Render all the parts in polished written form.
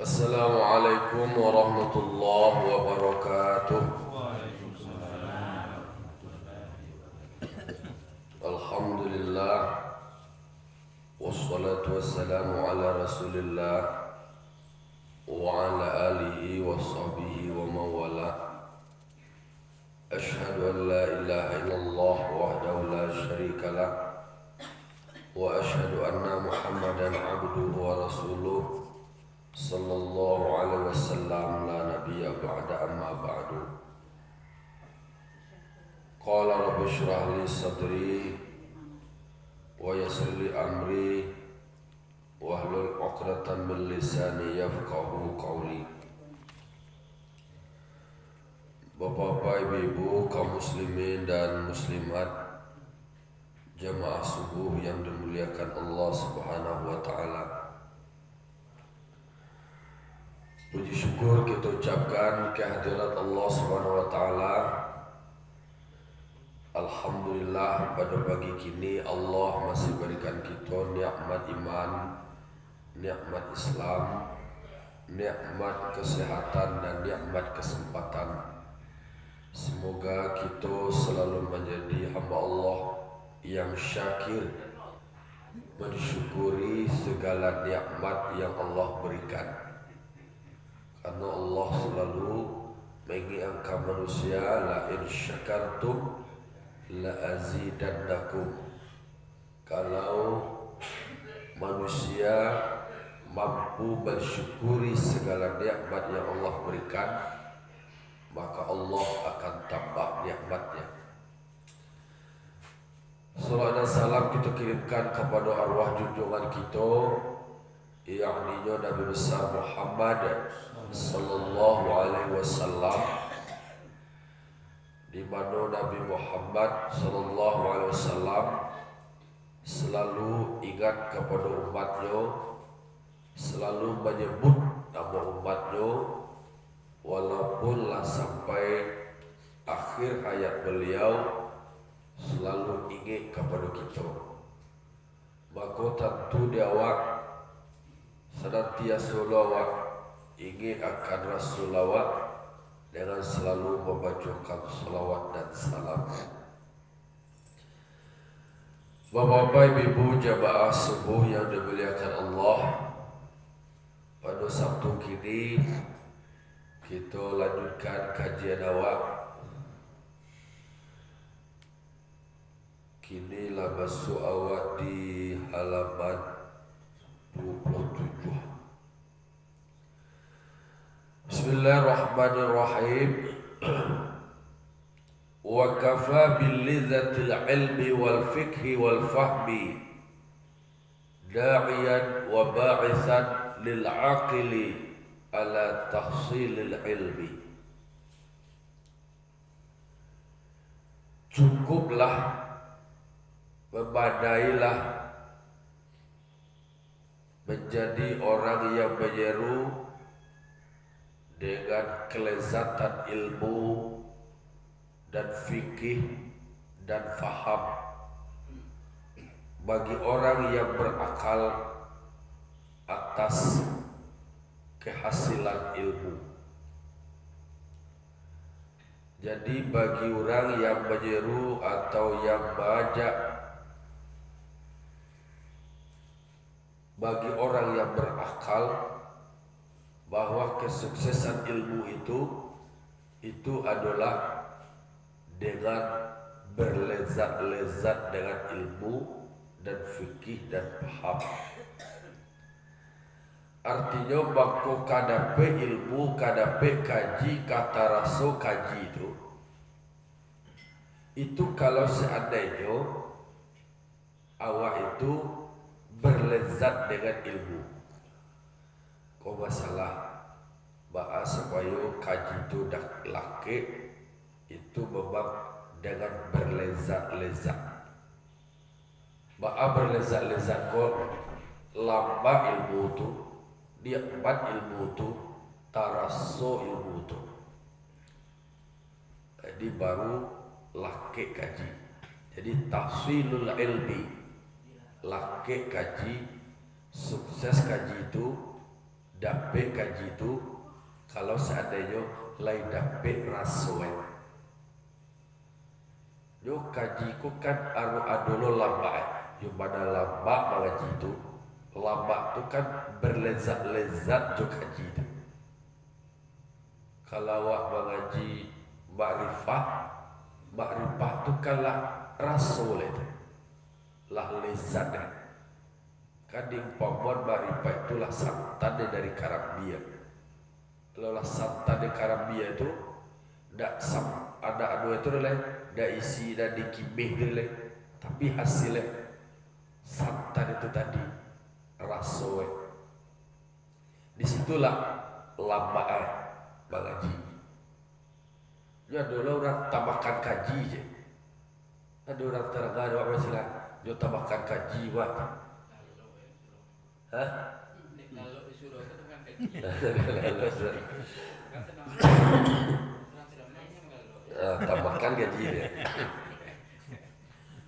Assalamualaikum warahmatullahi wabarakatuh. Alhamdulillah, wassalatu wassalamu ala rasulillah wa ala alihi wa sahbihi wa mawala. Ashhadu an la ilaha illallah wahdahu la syarika lah, wa ashhadu anna muhammadan abduhu wa rasuluh sallallahu alaihi wasallam la nabiyya ba'da amma ba'du. Qala rabbi shrah li sadri wa yassir li amri wahlul 'uqdatam min lisani yafqahu qawli. Bapak-bapak, ibu-ibu, kaum muslimin dan muslimat, jamaah subuh yang dimuliakan Allah Subhanahu wa taala. Puji syukur kita ucapkan kehadirat Allah Subhanahu wa taala. Alhamdulillah, pada pagi kini Allah masih berikan kita nikmat iman, nikmat Islam, nikmat kesehatan dan nikmat kesempatan. Semoga kita selalu menjadi hamba Allah yang syakir, mensyukuri segala nikmat yang Allah berikan. Karena Allah selalu mengingatkan manusia, la in syakartum la azidannakum. Kalau manusia mampu bersyukuri segala nikmat yang Allah berikan, maka Allah akan tambah nikmatnya. Salam dan salam kita kirimkan kepada arwah junjungan kita, yakni Nabi besar Muhammad sallallahu alaihi wasallam, di mana Nabi Muhammad sallallahu alaihi wasallam selalu ingat kepada umatnya, selalu menyebut nama umatnya, walaupunlah sampai akhir hayat beliau selalu ingat kepada kita. Maka tentu dia awak senantiasa awak ingat akan Rasulullah dengan selalu membacakan salawat dan salam. Bapak-bapak, ibu, jamaah subuh yang dimuliakan Allah, pada Sabtu kini kita lanjutkan kajian awak. Kini lah masuk awak di halaman 27. Bismillahirrahmanirrahim. Wa kafa bil lidzatil ilmi wal fikhi wal fahmi da'iyan wa ba'ithan lil aqili ala tahsilil ilmi. Cukuplah, memadailah menjadi orang yang menyeru dengan kelezatan ilmu dan fikih dan faham bagi orang yang berakal atas kehasilan ilmu. Jadi bagi orang yang menyeru atau yang mengajak, bagi orang yang berakal, bahwa kesuksesan ilmu itu adalah dengan berlezat-lezat dengan ilmu dan fikih dan paham. Artinya bangko kadape ilmu, kadape kaji, kata raso kaji itu kalau seandainya awak itu berlezat dengan ilmu. Kau masalah bahasa supaya kaji itu dah laki itu memang dengan berlezat-lezat. Ba'a berlezat-lezat kau lamba ilmu tu, nikmat ilmu tu, taraso ilmu tu. Jadi baru laki kaji. Jadi tahsilul ilmi, laki kaji, sukses kaji itu dape kaji itu kalau seandainya lain dape rasoe. Yo kaji ku kan adolo lamba. Yo pada lamba mengaji itu. Lamba tu kan berlezat-lezat jo kaji itu. Kalau awak mengaji makrifah tu kan lah rasul itu. Lah lezat dah. Kadang pamon makrifah itulah santan dari Karambia. Kalau lah santan dari Karambia itu ada anu itu lah, dah isi dan dikibih lah. Tapi hasilnya santan itu tadi rasul. Disitulah lamba mengaji. Ya dulu orang tambahkan kaji je. Ada orang terangkan apa istilah? Dia tambahkan kaji buat. Hah? Kalau disuruh itu kan kaji. Tambahkan kaji dia.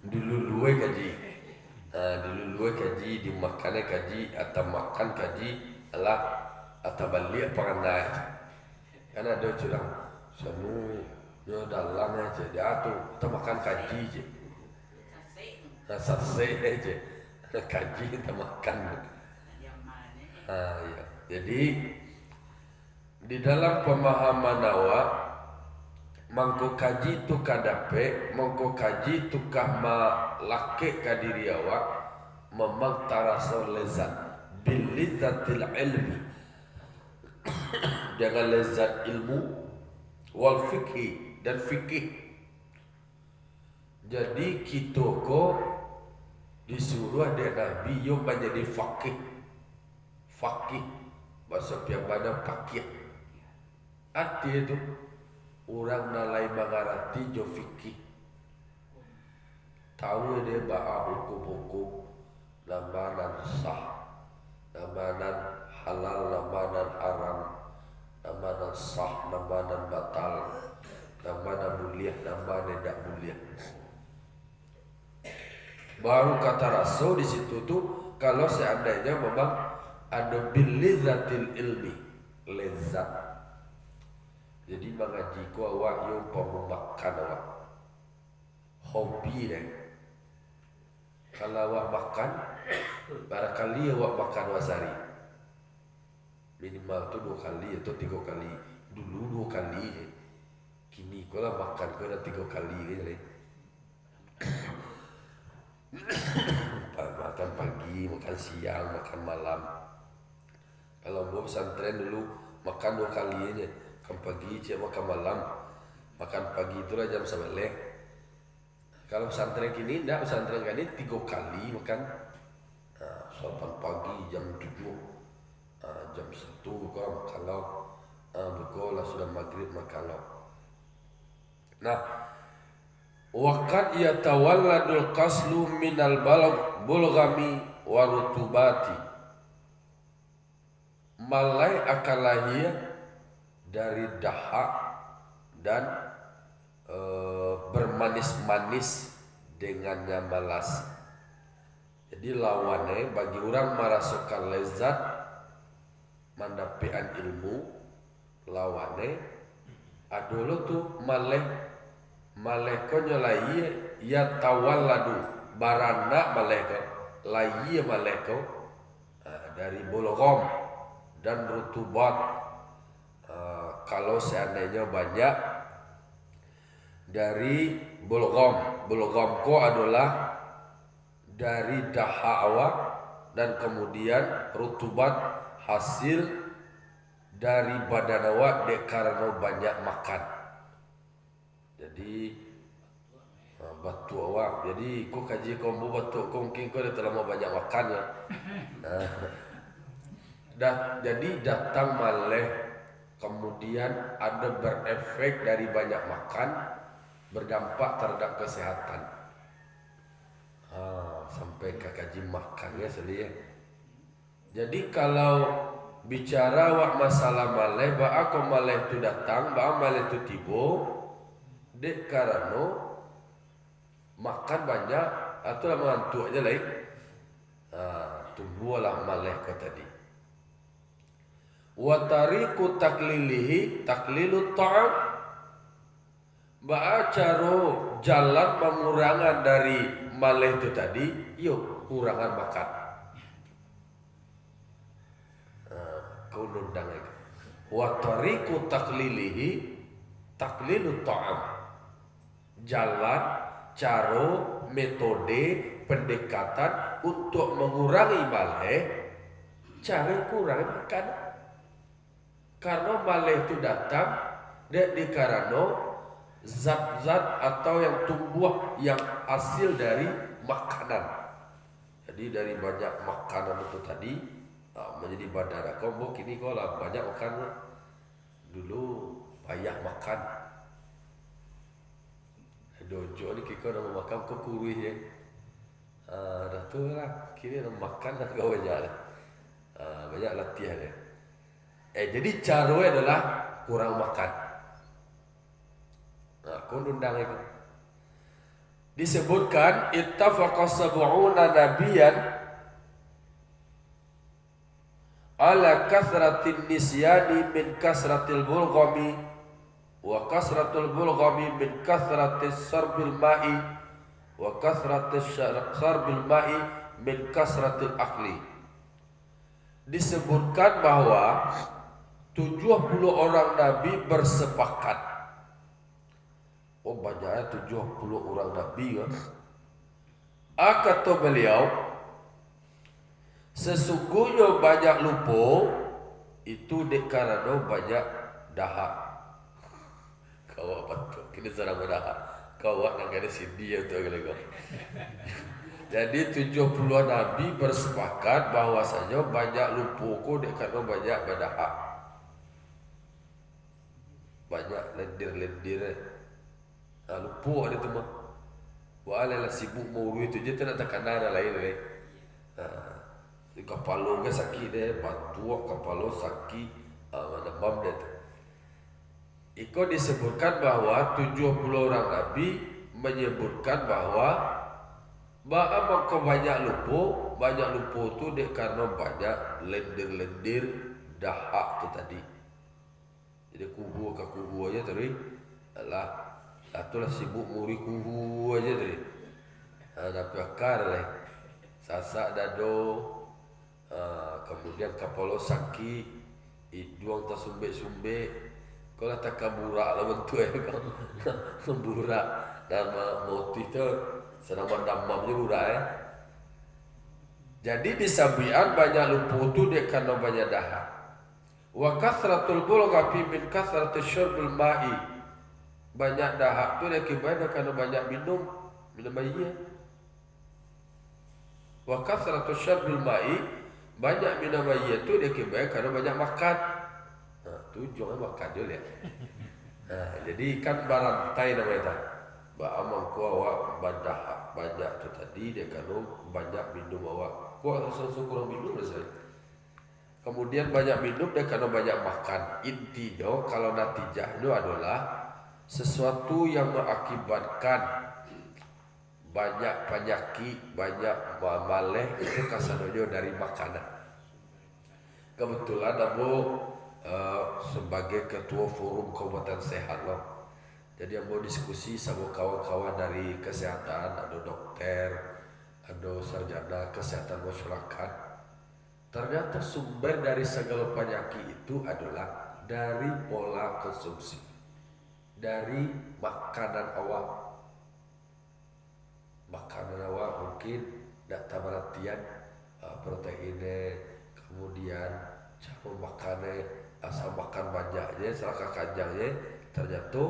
Dulu kaji. Dulu kaji, dimakannya kaji atau makan kaji adalah atau balik pengenai. Karena ada curang sanu yo dalam aja dia tu kita makan kaji je. Sase aja. Kaji kita makan. Ya. Jadi di dalam pemahaman awak mangko kaji tu kadape, mangko kaji tu kah laki kadiri awak memang tarasa lezat bil lezzatil ilmi. Dengan lezat ilmu wal fikih dan fikih. Jadi kita ko disuruh ada Nabi yang menjadi fakih bahasa piambana fakih. Arti itu orang nalai mengarati jo fikih. Tahu dia baca hukum-hukum namanan sah, namanan halal, namanan haram, namanan sah, namanan batal, namanan mulia, namanan tidak mulia. Baru kata Rasul di situ tuh kalau seandainya memang ada bilizatil ilmi, lezat. Jadi mengaji ku awak yang pemakan awak, hobi deh. Kalau awak makan, barangkali awak makan wasari. Minimal tu 2 kali atau 3 kali. Dulu 2 kali je. Kini kalau makan kau dah 3 kali je. Makan pagi, makan siang, makan malam. Kalau mau pesantren dulu makan 2 kali aja. Makan pagi, makan malam. Makan pagi itulah jam 9. Kalau pesantren kini enggak, pesantren kini 3 kali makan. Sarapan pagi jam 7. Jam 1 buka kalau buka lah sudah maghrib makan. Nah, waqad yatawalladul qaslu minal bulghami wa rutubati. Malai akan lahir dari dahak dan bermanis-manis dengannya malas. Jadi lawannya bagi orang merasakan lezat mandapian ilmu, lawannya adolo tu maleh ko nyolai ya tawalladu baranda maleko lai maleko dari bologom dan rutubat. Kalau seandainya banyak dari bologom ko adalah dari dahawa dan kemudian rutubat hasil dari badan awak karena banyak makan. Jadi batu awak. Jadi kau kaji kombo batu kau mungkin kau dah terlalu banyak makan ya. Jadi datang maleh kemudian ada berefek dari banyak makan, berdampak terhadap kesehatan. Sampai ke kaji makannya selia. Jadi kalau bicara wak masalah maleh, ba aku maleh tu datang, ba maleh tu tibo, dek karena makan banyak atau lah mengantuk aja lain. Tumbuhlah maleh kau tadi. Wa tariqu taklilihi taklilut ta'am. Ba'acaro jalan pengurangan dari malih itu tadi, yuk kurangan makan. Kau nundang lagi. Wa tariqu taklilihi taklilut ta'am. Jalan, cara, metode, pendekatan untuk mengurangi malih, cara kurangi makan. Karena malih itu datang dari karena zat-zat atau yang tumbuh yang hasil dari makanan. Jadi dari banyak makanan itu tadi menjadi badara. Kau kini kau lah banyak makan. Dulu banyak makan. Dojo ni kau nak makan kau kurus je. Dah tu lah. Kini nak makan dah kau banyak lah. Banyak latihan dia. Jadi cara adalah kurang makan. Kau undang itu. Disebutkan ittafaqa sab'una nabiyan ala kasratin nisyani min kasratil bulghami wa kasratul bulghami min kasratis sarbil ma'i wa kasratis sarbil ma'i min kasratil akli. Disebutkan bahwa 70 orang nabi bersepakat. Oh banyaknya 70 orang nabi kan. Kata beliau, sesungguhnya banyak lupa itu karena banyak dahak. Kau apa tu? Kini serang dahak. Kau nak kena sidi atau apa? Jadi 70 nabi bersepakat bahwasanya banyak lupa ko karena banyak berdahak. Banyak lendir-lendir. Lupa ada tu mah. Wala lah sibuk mau itu je tak nak tekanan lain lain. Kepala ke sakit deh, batu kepala sakit, mana bam dia tu. Iko disebutkan bahwa 70 orang nabi menyebutkan bahwa kau banyak lupa tu dek karena banyak lendir-lendir dahak tu tadi. Jadi kubu ke kubu aja tadi, alah. Itulah sibuk muri kuhu aja tadi. Tapi akar lah. Sasak dado. Kemudian kepala sakit. Hidung tersumbe-sumbe. Kalau tak kaburak lah bentuk kau. Burak. Nama motif tu. Senang mendamam je burak Jadi di sabian banyak lupa tu dia karena banyak dahak. Wa kasratul bulghafi min kasratil syurbil ma'i. Banyak dahak tu dia kebaikan karena banyak minum air. Wa kasratu syarbil ma'i, banyak minum air tu dia kebaikan karena banyak makan. Tu jangan makan dulu ya. Jadi kan barantai namanya tak. Ba'aman ku awak badahak banyak tu tadi dia karena banyak minum awak. Ku sesuatu kurang minum rasanya. Kemudian banyak minum dia karena banyak makan. Intinya kalau natijahnya adalah sesuatu yang mengakibatkan banyak penyakit, banyak maleh itu kasadonya dari makanan. Kebetulan Abu sebagai ketua forum Kabupaten Sehat loh. Jadi Abu diskusi sama kawan-kawan dari kesehatan, ada dokter, ada sarjana kesehatan masyarakat. Ternyata sumber dari segala penyakit itu adalah dari pola konsumsi. Dari makanan awak mungkin tak perhatian proteinnya, kemudian cara makannya, asal makan banyaknya, salah kanjangnya, ternyata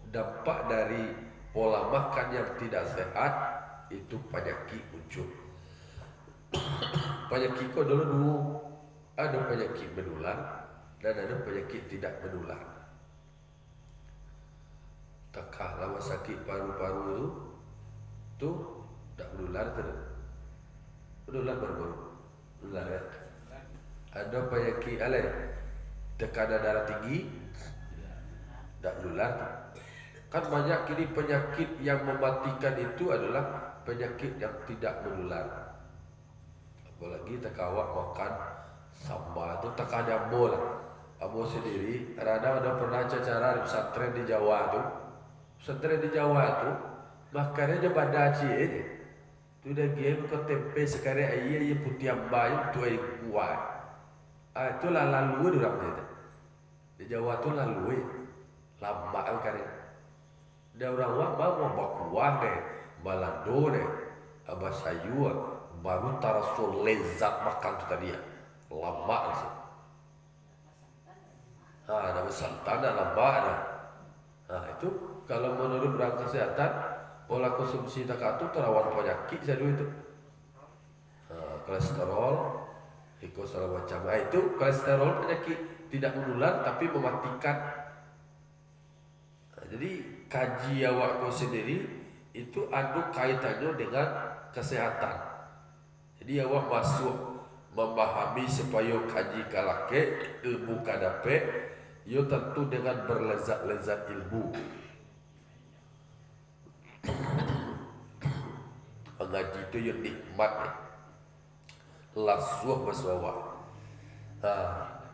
dampak dari pola makan yang tidak sehat itu penyakit muncul. Penyakit kok dulu ada penyakit menular dan ada penyakit tidak menular. Tekah lama sakit paru-paru tu tak menular tu. Menular baru-baru. Menular ya. Ada penyakit lain. Tekanan darah tinggi tak menular. Kan banyak kini penyakit yang mematikan itu adalah penyakit yang tidak menular. Apalagi tekawak makan sambal tu tekah jambul. Abo sendiri, ada pernah acara di pesantren di Jawa tuh. Pesantren di Jawa tuh, makannya aja pada aci ini. Tu dah game ke tempe sekarang ayah putih ambai tu ayah kuat. Itu lah lalu orang dia. Di Jawa tu lalu lama kan. Dia orang mau bakuah deh, balado deh, abah sayu, baru tarasul lezat makan tu tadi ya. Lama sih. Nama santan lama dah. Itu kalau menurut orang kesehatan, pola konsumsi takatu terawan penyakit saya dulu itu. Kolesterol, ikut segala macam. Itu kolesterol penyakit tidak menular tapi mematikan. Jadi kaji awakku sendiri itu ada kaitannya dengan kesehatan. Jadi awak masuk memahami supaya kaji kalake ilmu kadape, yo tentu dengan berlezat-lezat ilmu. Mengaji itu yang nikmat lasuh maswawa.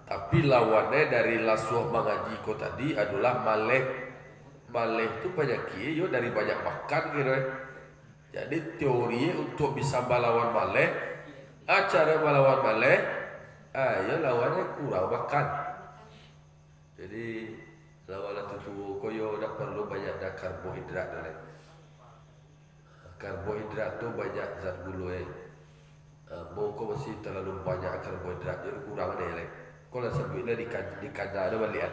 Tapi lawannya dari lasuh mengaji ko tadi adalah maleh. Maleh itu penyakit yo dari banyak makan gitu. Jadi teori untuk bisa melawan maleh, cara melawan maleh, ya lawannya kurang makan. Jadi lawan itu koyo dah perlu banyak dah karbohidrat dah. Karbohidrat tu banyak zat gula. Mau kau masih terlalu banyak karbohidrat jadi kurang deh. Kalau sebutnya di kandang ada balik.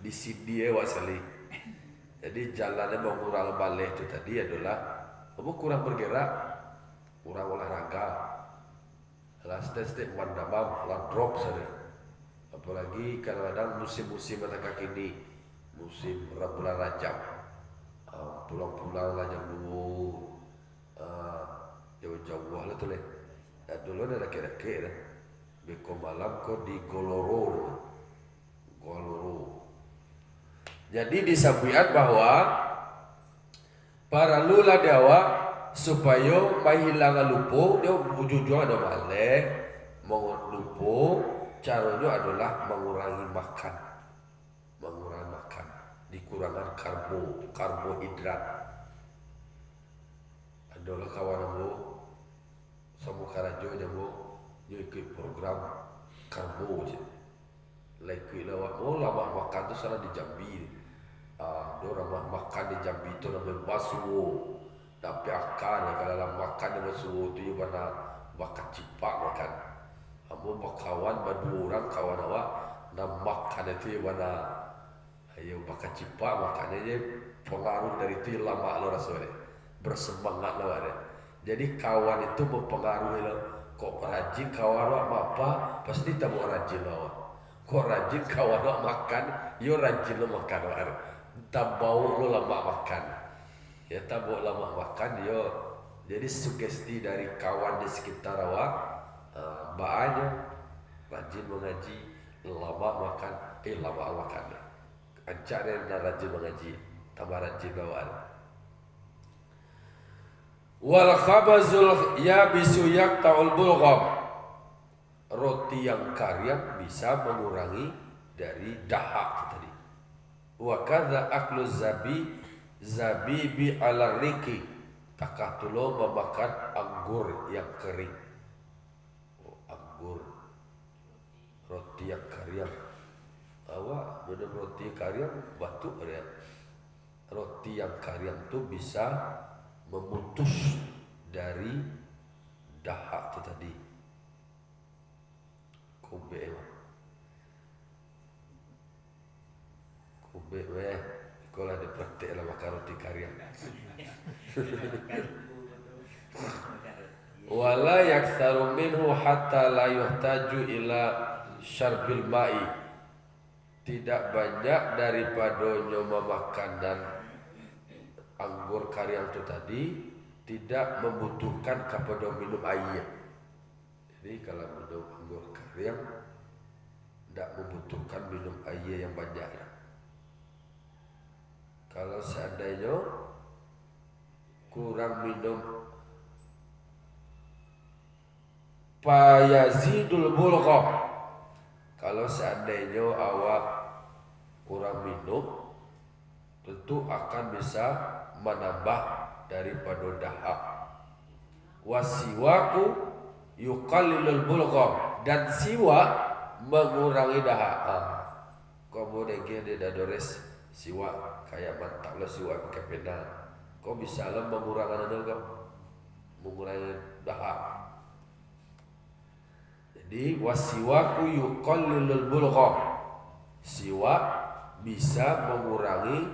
Di Sydney wasali. Jadi jalannya mengurang balik itu tadi adalah kamu kurang bergerak, kurang olahraga, lah step mandamam, lah drop saja. Apalagi kadang-kadang musim-musim mata kini, musim bulan Rajab, pulang-pulang lah jam 2, jauh-jauh lah tu leh. Dulu ada kira-kira, beko malam kau di Goloro. Jadi disampaikan bahwa para lula dewa supaya mahilangan lupa dia ujung-ujung ada maleh mau lupa caranya adalah mengurangi makan dikurangkan karbohidrat. Adalah kawan aku sama karajo jago ikut program karbo je lagi lawak lama makan tu salah di Jambi. Orang makan di Jambi itu namanya basuh. Tapi akan kalau makan di basuh tu mana makan cipak makan. Amu bakawan berdua orang kawan awak nak makan itu mana ayo makan cipak makan aja pengaruh dari itu lama lo rasanya bersemangat lo ada. Jadi kawan itu mempengaruhi lo. Kok rajin kawan awak apa pasti tak mau rajin awak. Kok rajin kawan awak makan, yo rajin lo makan awak. Tak bau lo lama makan, ya tak bau lama makan yo. Jadi sugesti dari kawan di sekitar awak, baanya rajin mengaji, lama makan, lama makan. Ajak dia rajin mengaji, tambah rajin awak. Wal khabazul yabisu yaqta'ul bulgham. Roti yang kering bisa mengurangi dari dahak tadi. Wa kadza aklu zabibi ala riki. Takatulo memakan anggur yang kering. Anggur. Roti yang kering. Awak minum roti kering batuk dia. Roti yang kering tu bisa memutus dari dahak itu tadi. Kobe weh, kalau ada praktek lah makan roti kariang. Wala yaksaru minhu hatta la yuhtaju ila syarbil ma'i. Tidak banyak daripada memakan dan anggur kariang itu tadi tidak membutuhkan kepada minum air. Jadi kalau minum anggur kariang tidak membutuhkan minum air yang banyak. Kalau seandainya kurang minum fayazidul bulgham, Kalau seandainya awak kurang minum, tentu akan bisa menambah daripada dahak. Wasiwaku yuqallilul bulgham, dan siwak mengurangi dahak. Kau dia dores siwak kayak mantap lah siwak pakai pena. Kau bisa lah mengurangi dahak. Jadi wasiwaku yuqallilul bulgham, siwak bisa mengurangi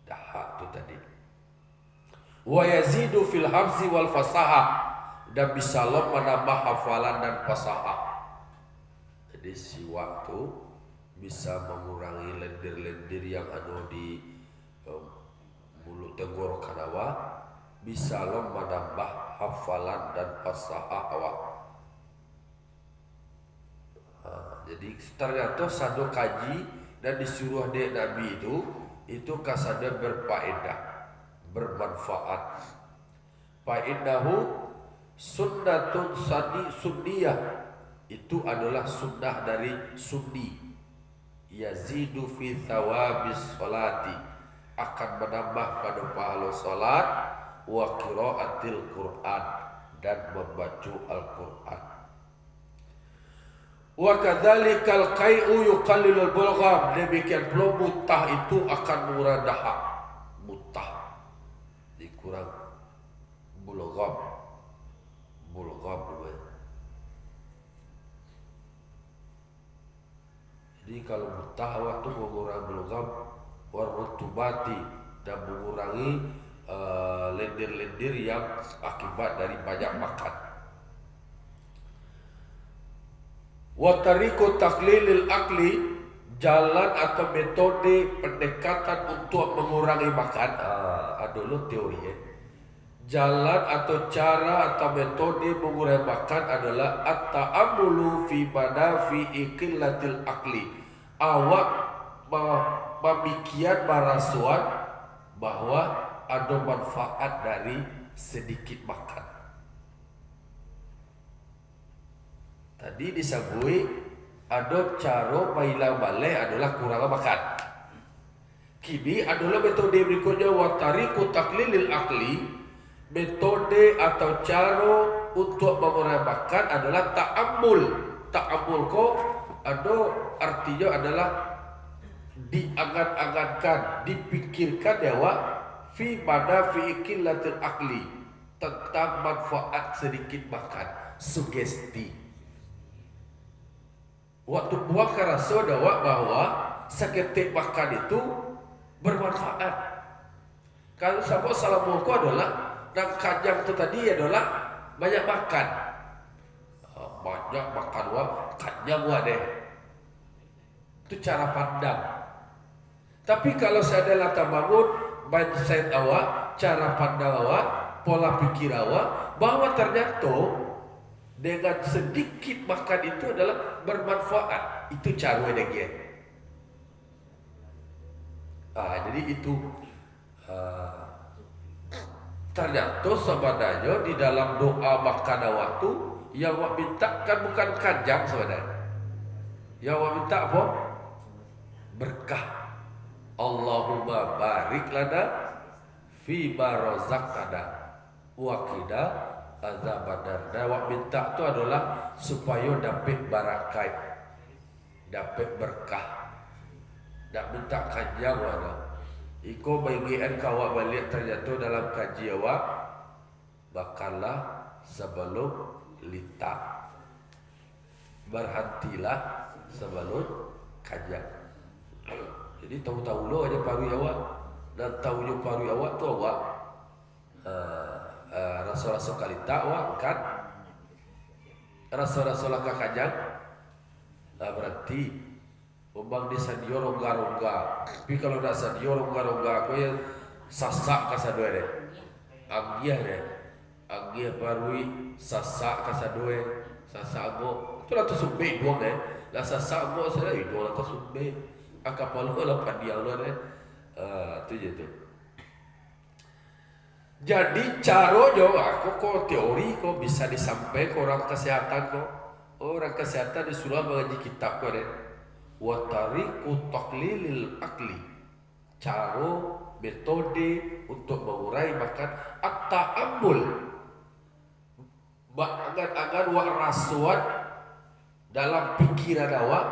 dahak itu tadi. Wa yazidu fil hafzi wal fasahah, dan bisa lo menambah hafalan dan fasahah. Jadi siwak itu bisa mengurangi lendir-lendir yang ada di mulut tenggorokan awak, bisa lo menambah hafalan dan fasahah awak. Jadi ternyata sadu kaji dan disuruh dek Nabi itu kasada berfaedah, bermanfaat. Faedahu sunnatun sunniyah, itu adalah sunnah dari sunni. Yazidu fi thawabis sholati, akan menambah pada pahala salat, wa qiraatil Qur'an, dan membaca Al-Qur'an. Wa kadzalikal qai'u yuqallilul bulgham, demikian pula mutah itu akan mengurangi dahak. Mutah dikurang bulgham namanya. Jadi kalau mutah waktu mengurangi bulgham warutubati, dan mengurangi lendir-lendir yang akibat dari banyak makan. Wa tariqu taqlilil akli, jalan atau metode pendekatan untuk mengurangi makan. Dulu teori ya. Jalan atau cara atau metode mengurangi makan adalah at-ta'ammulu fi manafi'i qillatil akli. Awak pemikiran merasuan bahwa ada manfaat dari sedikit makan. Tadi disebut ada cara mailang balik adalah kurang makan. Kini adalah metode berikutnya, wa tariqu taqlilil akli. Metode atau cara untuk mengurangi makan adalah ta'ammul. Ta'ammul kok ada artinya adalah diangan-angankan, dipikirkan ya wa fi manafi'i qillatil akli, tentang manfaat sedikit makan, sugesti. Waktu buang kerasa dawak bahwa seketik makan itu bermanfaat. Kalau sahabat salamuku adalah dan kajang itu tadi adalah banyak makan. Banyak makan wah, kajang wah deh. Itu cara pandang. Tapi kalau saya adalah bangun mindset awak, cara pandang awak, pola pikir awak, bahwa ternyata dengan sedikit makan itu adalah bermanfaat. Itu cara dia. Jadi itu ternyata sebenarnya di dalam doa makan waktu yang awak minta kan bukan kajang sebenarnya. Yang awak minta apa? Berkah. Allahumma barik lana fi ma razaqtana wa qina azabannar. Dan awak minta itu adalah supaya dapat barakat, dapat berkah. Tak minta kajang awak. Iko bagian kawak balik terjatuh dalam kaji awak, makanlah sebelum litak, berhentilah sebelum kajang. Jadi tahu-tahu lo aja paru awak, dan tahunya paru awak tu awak rasa-rasa kalita awak kan, rasa-rasa laka kajang, berarti Umbang di sadio rongga-rongga. Tapi kalau dah sadio rongga-rongga, aku yang sasak kasadue deh. Anggih deh. Anggih barui sasak kasadue. Sasak agok. Itu lah tu sumbe doang deh. Lah sasak agok saya itu lah tu sumbe. Akapalu lah padiang lah deh. Tu je tu. Jadi cara jo aku kok teori kok bisa disampaikan ke orang kesehatan kok. Orang kesehatan disuruh mengaji kitab kau deh. Wa tariqu taqlilil akli. Cara metode untuk mengurai makan at-ta'ammul. Angan-angan wa rasuat dalam pikiran awak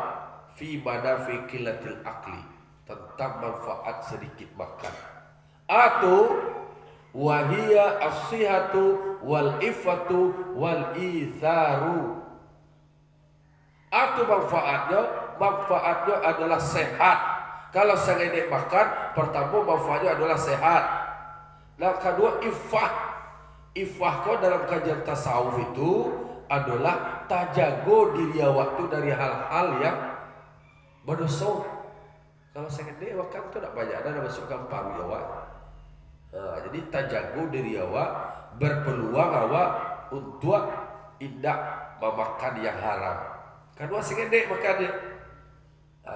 fi manafi qillatil akli, tentang manfaat sedikit makan. Atau wahia as-sihatu wal ifatu wal itharu. Atau manfaatnya adalah sehat. Kalau sedikit makan, pertama manfaatnya adalah sehat. Dan kedua ifah. Ifah kau dalam kajian tasawuf itu adalah tajago diri awak tu dari hal-hal yang berdosa. Kalau sedikit makan tu tak banyak dah masukkan paru awak. Jadi tajago diri awak, berpeluang awak untuk tidak memakan yang haram. Kedua sedikit makan dia.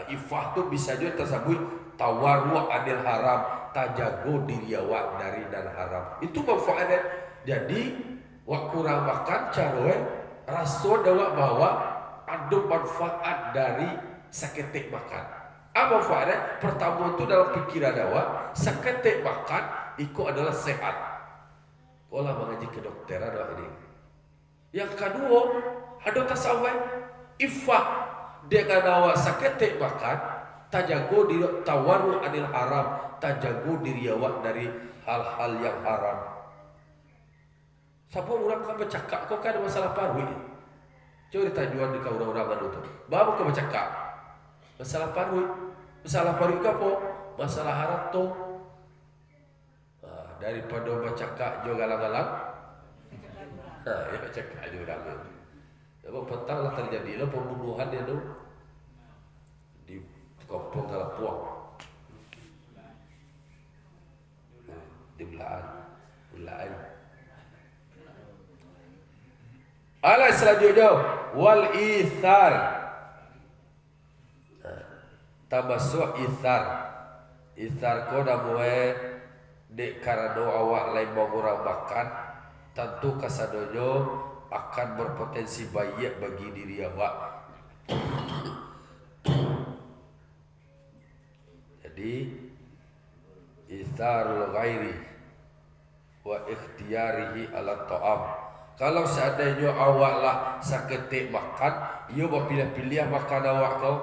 Ifah tu bisa juga tersebut tawaru anil haram, tajago diri awak dari dan haram. Itu manfaatnya. Jadi wak kurang makan cara rasul awak bawa ada manfaat dari seketik makan. Apa manfaatnya? Pertama itu dalam pikiran awak seketik makan itu adalah sehat. Kalau mengaji kedokteran awak ini. Yang kedua ada tasawuf ifah dengan awak seketik makan tajago diri tawaru anil haram, tajago diri awak dari hal-hal yang haram. Siapa orang kan bercakap kau kan ada masalah paru ini. Coba ditajuan di kau orang-orang kan itu. Bawa kau bercakap masalah paru. Masalah paru itu apa? Masalah harato. Daripada bercakap juga galang-galang. Ya bercakap juga orang. Sebab petang lah terjadi lah pembunuhan dia tu di kampung Kalapuang. Di Belaan. Alah selanjutnya wal ithar. Termasuk ithar. Ithar kau dah mulai dek karena awak lain mengurang makan, tentu kasadonyo akan berpotensi baik bagi diri awak. Jadi itharul ghairi wa ikhtiyarihi ala ta'am. Kalau seandainya awak lah seketik makan, ia berpilih-pilih makan awak kau.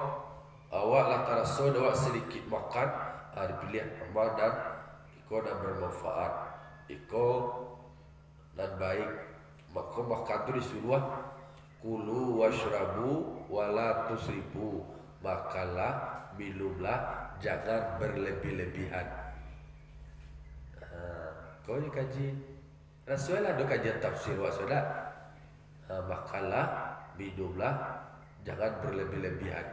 Awak lah terasa awak sedikit makan, dipilih amal dan ikut dan bermanfaat. Ikut dan baik. Maka makan tu disuruh kulu washrabu wala tusrifu. Makanlah, minumlah, jangan berlebih-lebihan. Kau ni kaji Rasulullah ada kajian tafsir Rasulullah. Makanlah, minumlah, jangan berlebih-lebihan.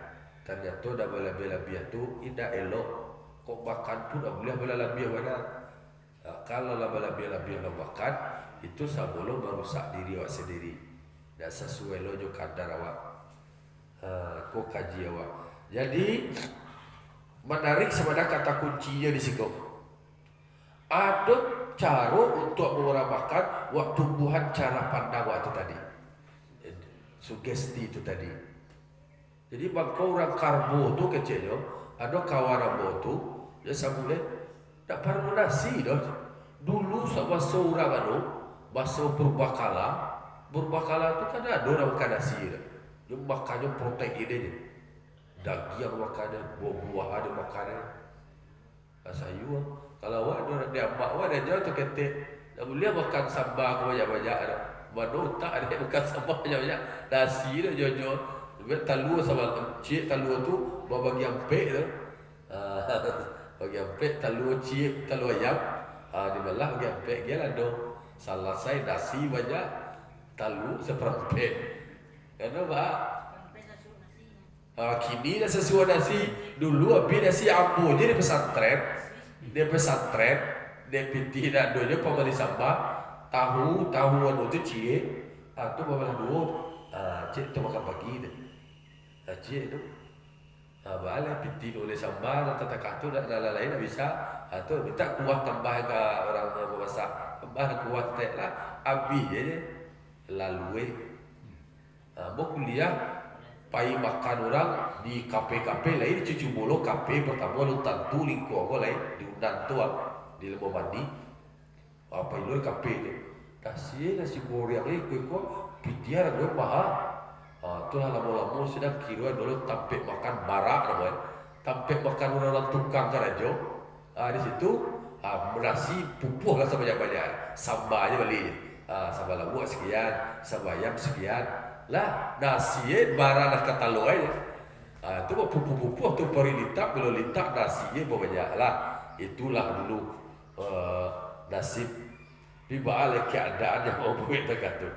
Ternyata dah berlebih-lebihan tu tidak elok. Kok makan pun tak boleh berlebih-lebihan. Kalau lah berlebih-lebihan makan, itu sebelum merusak diri awak sendiri. Dan sesuai lo jo kadar awak. Kok kaji awak. Jadi menarik sebenarnya kata kuncinya di situ. Ada cara untuk mengurangkan waktu tumbuhan cara pandang waktu tadi, sugesti itu tadi. Jadi bangkau orang karbo tu kecilnya, ada kawarabo tu, dia sambil tak perlu nasi dah. Dulu sama seorang bahasa berbakala tu kan ada orang makan nasi dah. Dia makannya protein dia, daging makannya, buah-buah ada makannya, sayur. Kalau awak dia mak awak dia jauh tu kata tak boleh makan sambal banyak-banyak dah. Mana tak ada makan sambal banyak-banyak. Nasi dah jauh-jauh. Dia telur sama cik telur tu bagi ampek tu. Bagi ampek telur cik telur ayam. Di belah bagi ampek dia lah doh. Salah saya nasi banyak telur seperempek. Kenapa? Kini dah sesuai nasi. Dulu habis nasi ambo je di pesantren. Dia pesantren, dia piti nak dua je pembeli sambal, tahu anu tu cik, tu bawa dua, cik tu makan pagi tu, cik tu, balik piti oleh sambal dan tata tu dan lain-lain tak bisa, tu minta kuah tambah ke orang memasak, tambah kuah tak lah, habis je, lalu Mau kuliah pai makan orang di kafe-kafe lain cucu bolo kafe pertama lu tentu lingkuang ko lain diundang tua di lembu mandi apa itu kafe itu nasi goreng kok pitiar gue mahal itulah lama-lama sudah kira dulu tampil makan barak namanya tampil makan orang tukang karajo di situ nasi pupuh lah sebanyak-banyak sambal aja balik sambal labu sekian sambal ayam sekian lah nasi barang nak kata lo aja tu pupuh tu peri litak belum litak nasi banyak lah itulah dulu nasib tiba ada keadaan yang mau buat tu.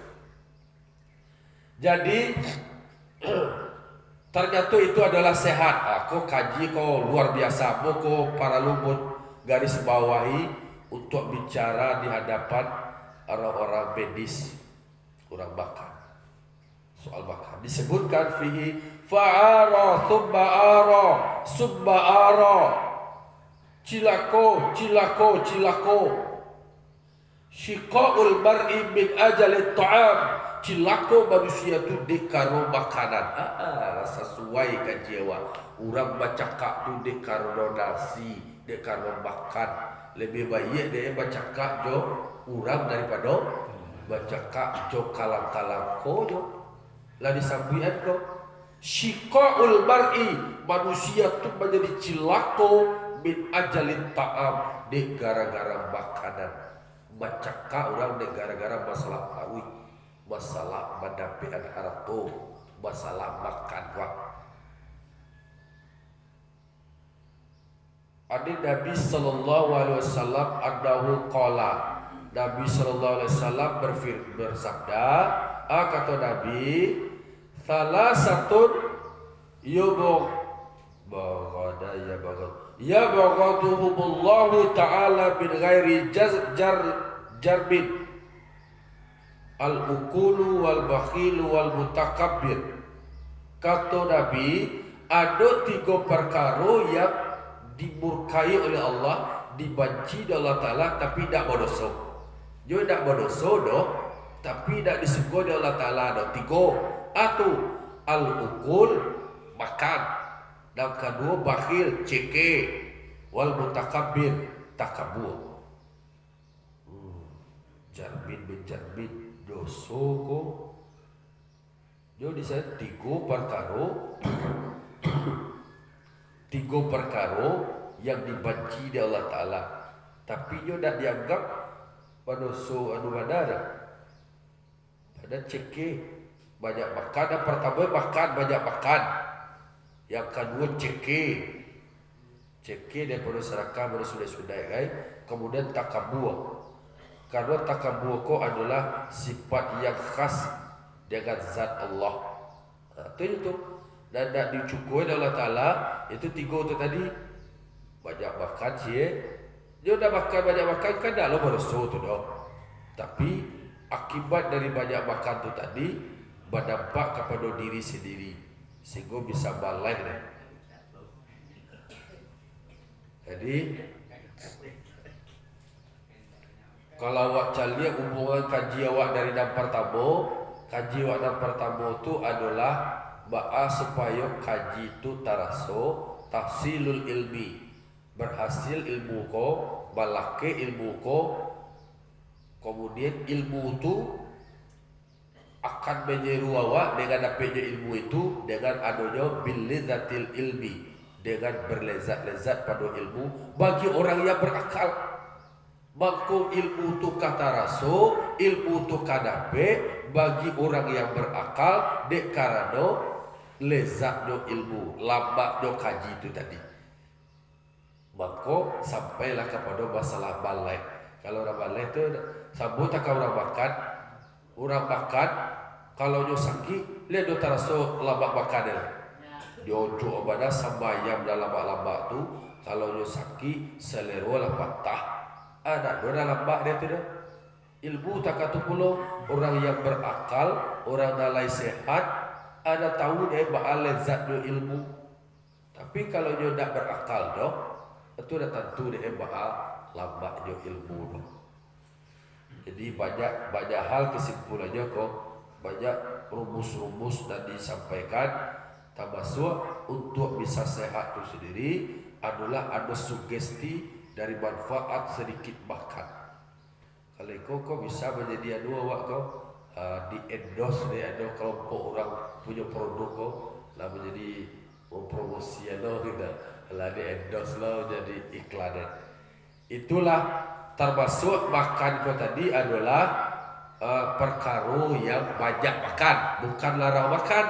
Jadi ternyata itu adalah sehat. Kau kaji kau luar biasa. Kau para lumut garis bawahi untuk bicara di hadapan orang-orang medis, orang bakar. Soal bakar disebutkan fihi fa'ara summa ara cilako Syiqa'ul mar'i min ajalit ta'am. Cilako manusia tu dekaro makanan. Sesuai kan jiwa. Orang bacakak tu dekaro nasi, dekaro makan. Lebih baik dia bacakak jo orang daripada bacakak jo kalang-kalang ko jo. Lah disambuian ko. Syiqa'ul mar'i, manusia tu menjadi cilako min ajalit ta'am, dek gara-gara makanan. Bacakak orang dek gara-gara masalah parui, masalah mendapian harto, masalah makan wak. Ada Nabi sallallahu alaihi wasallam adahu qala. Nabi sallallahu alaihi wasallam bersabda, kata Nabi, salasatun yabghaduhumullahu ta'ala bin ghairi jarbin al-ukulu wal bakhilu wal mutakabbir. Kata Nabi, ada 3 perkara yang dimurkai oleh Allah, dibenci oleh Allah Ta'ala tapi tak berdosa. Dia tak berdosa doh, tapi tak disukai oleh Allah Ta'ala doh. 3 atau al-ukul makan, dan kedua bakhil ceke, wal mutakabbir takabur. Jarbin bin jarbin dosoko. Jadi saya 3 perkara yang dibenci di Allah Ta'ala, tapi dia tak dianggap padoso anu badar. Pada ceke banyak makan. Yang pertama makan banyak makan. Yang kedua ceke daripada serakah pada sudai-sudai kan. Kemudian takabur. Karena takabur ko adalah sifat yang khas dengan zat Allah. Itu dan tak dicukui oleh Allah Ta'ala. Itu 3 tu tadi. Banyak makan dia dah makan banyak makan kan dah lah berdosa tu dah. Tapi akibat dari banyak makan tu tadi berdampak kepada diri sendiri, sehingga bisa balai dah. Jadi kalau awak cari hubungan kaji awak dari dan pertama, kaji awak dan pertama tu adalah supaya kaji tu taraso tahsilul ilmi, berhasil ilmu ko, balake ilmu ko, kemudian ilmu tu akan menyeru awak dengan dapatnya ilmu itu dengan adanya bilidzatil ilmi, dengan berlezat-lezat pada ilmu bagi orang yang berakal. Maka ilmu tu kata raso, ilmu tu kadape bagi orang yang berakal dek karena lezat do ilmu, lambat do kaji itu tadi. Maka sampailah kepada masalah balai. Kalau orang balai tu sambut tak orang makan kalau dia sakit dia do taraso lambat makan dia. Dia ojo obada sambayam dalam lambat tu kalau dia sakit selera lah patah. Ada dua lambat dia tu dah. Ilmu tak kata pula orang yang berakal, orang nalai sehat ada tahu dia bakal lezat do ilmu. Tapi kalau dia tak berakal doh, itu dah tentu dia bakal lambat do ilmu doh. Jadi banyak hal kesimpulannya kok banyak rumus-rumus dan disampaikan, termasuk untuk bisa sehat itu sendiri adalah ada sugesti dari manfaat sedikit makan. Kalau kau bisa menjadi awak kau di endorse dia ada kelompok orang punya produk kau lah menjadi promosi kita lah di endorse lah jadi iklan. Itulah termasuk makan kau tadi adalah perkara yang banyak makan, bukan larang makan.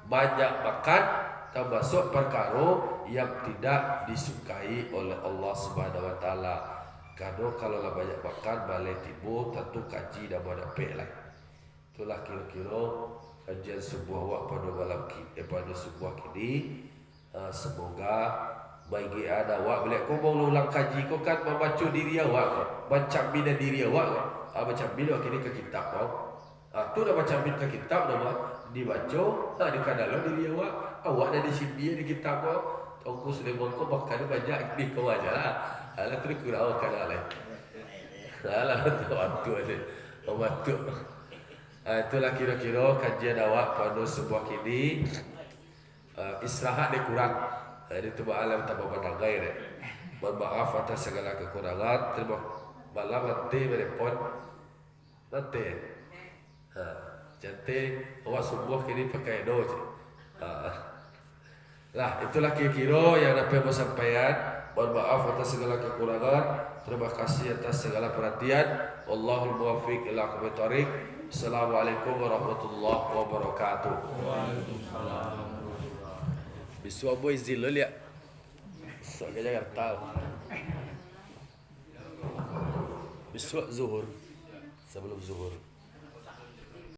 Banyak makan termasuk perkara yang tidak disukai oleh Allah Subhanahu Wa Taala. Karena kalau banyak makan balai timbul tentu kaji dan menapik lah. Itulah kira-kira kajian sebuah waktu pada malam pada sebuah kini. Semoga bagi ada awak bila kau mau ulang kaji kau kan membaca diri awak, baca bina diri awak, baca bina kini ke kitab kau. Tu dah baca bina ke kitab dah dibaca, di dalam diri awak dah disimpan di kitab kau. Tunggu selebar kau bahkan banyak ni kau aja lah. Alah terus kurang kan lah. Alah tu ada. Waktu. Itulah kira-kira kajian awak pada sebuah kini. Istirahat dia kurang. Jadi tu alam tambah pandangai deh. Mohon maaf atas segala kekurangan. Terima malam nanti merepot. Nanti. Cantik. Awak semua kini pakai do je. Lah itulah kira-kira yang dapat bersampaian. Mohon maaf atas segala kekurangan. Terima kasih atas segala perhatian. Wallahul muwaffiq ila aqwamit thoriq. Assalamualaikum warahmatullahi wabarakatuh. Waalaikumsalam. Besok boy zil lo lihat. So jangan tahu. Besok zuhur. Sebelum zuhur.